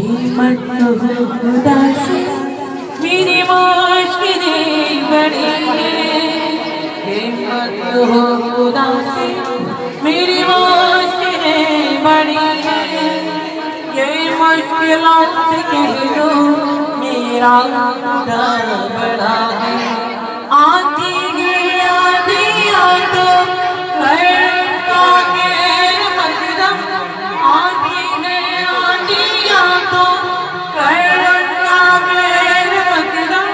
हिम्मत हो खुदा से मेरी मुश्किलें बड़ी हैं। हिम्मत हो खुदा से मेरी मुश्किलें बड़ी हैं। ये मुश्किलों से कह दो मेरा खुदा बड़ा है। आती है आंधियाँ तो करता है मकदम, आती है आंधियाँ तो करता है मकदम।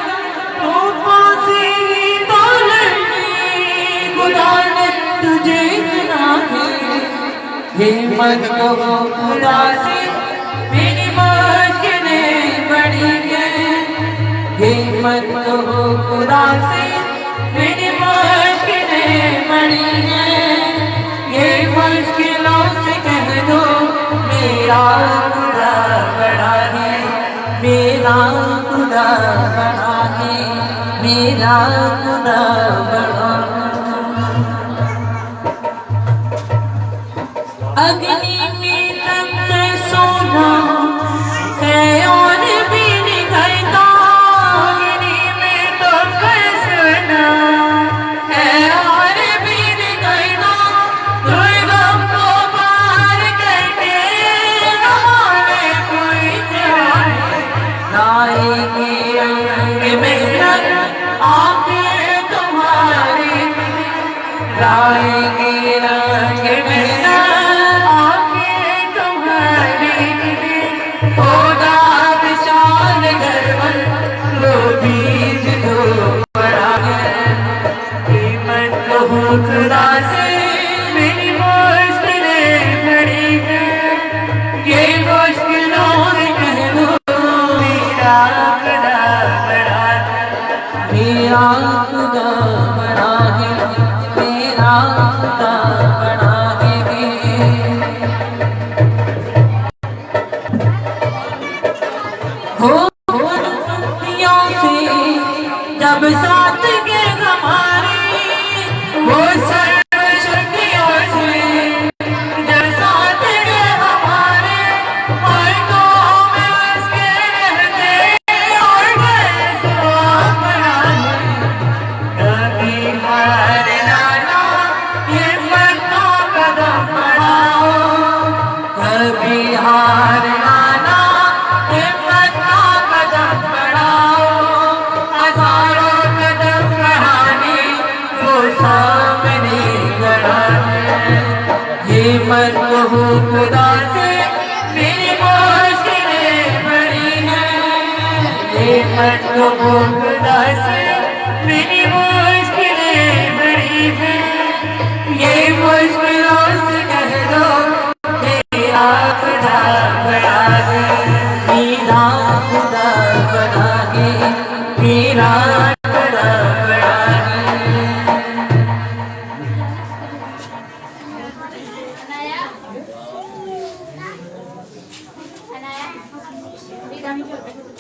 तूफान से तो लड़ती खुदा ने तुझे चुना है। हिम्मत हो खुदा से मेरी मुश्किलें बड़ी हैं। हिम्मत हो खुदा से मेरी मुश्किलें बड़ी हैं। ये मुश्किलों से कह दो मेरा खुदा बड़ा है। मेरा खुदा बड़ा है। मेरा खुदा बड़ा है। अग्नि में तपता सोना है और भी निकलता। अग्नि में तपता सोना है और भी निकलता। दुर्गम को पार करके हमारे कोई चढ़ाए। लाएंगे रंग मेहनत आंखें तुम्हारी। लाएंगे रंग मेहनत खुदा से मेरी मुश्किलें बड़ी हैं। ये मुश्किलों से कह दो मेरा खुदा बड़ा है। मेरा खुदा बड़ा है। मेरा खुदा बड़ा है। हो शक्तियों से जब साथ के हमारे, वो सर्वशक्तियों से जब साथ के हमारे, और तो में उसके रहते और कैसे बड़ा है। कभी हार ना हिम्मत का कदम बढ़ाओ। कभी हार ना हिम्मत का कदम बढ़ाओ। हजारों कदम बढ़ाने वो सामने खड़ा है। हिम्मत हो खुदा से मेरी मुश्किलें बड़ी हैं। हिम्मत हो खुदा से मेरी मुश्किलें बड़ी हैं। ये मुश्किलों से कह दो मेरा खुदा बड़ा है। मेरा खुदा बड़ा है। मेरा खुदा बड़ा है।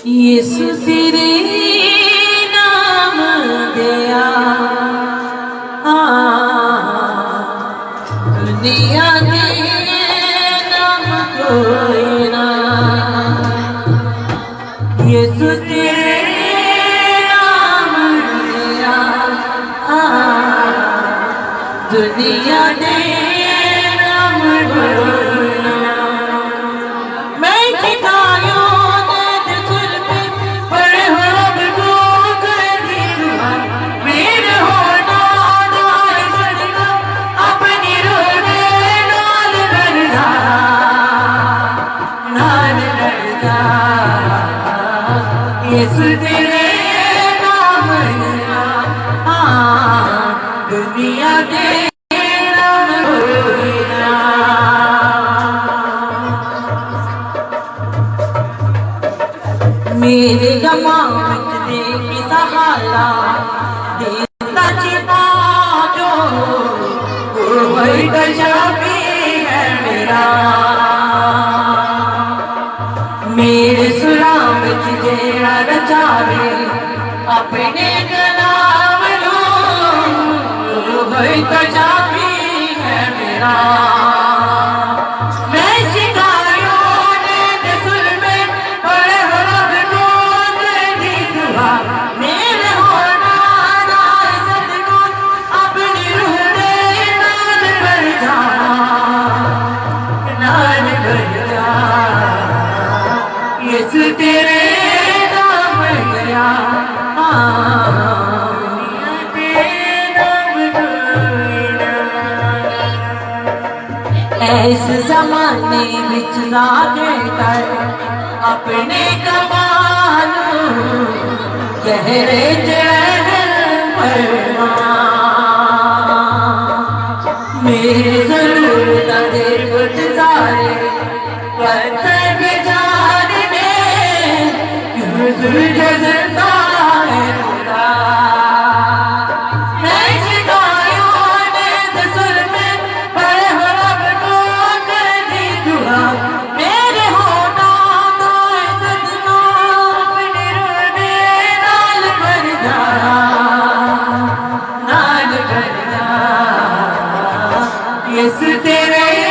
यीशु तेरे नाम गया दुनिया में नाम कोई ना। यीशु तेरे नाम गया दुनिया में नाम कोई ना। मैं ठिकायों यीशु तेरे नाम गया दुनिया के नाम कोई ना। मेरे गमावत दे की सहारा देता छिपा जो वही कशाफी है मेरा। मेरे सुराम जेड़ा रचावे अपने कलाम लो वही कशाफी है मेरा। मैं शिकारियों ने सुर में इस तेरे नाम गया ऐस जमाने विच जाके कर अपने कमाल गहरे चैन मेरे जरूरत देर कुछ सारे पत्थर जान में क्यों तुझे जिंदा है खुदा मैं शिकायों ने दसर में पर हरब को करनी दुआ मेरे होठों को सदमा अपने रोने नाल भर जा नाल भर जा इस तेरे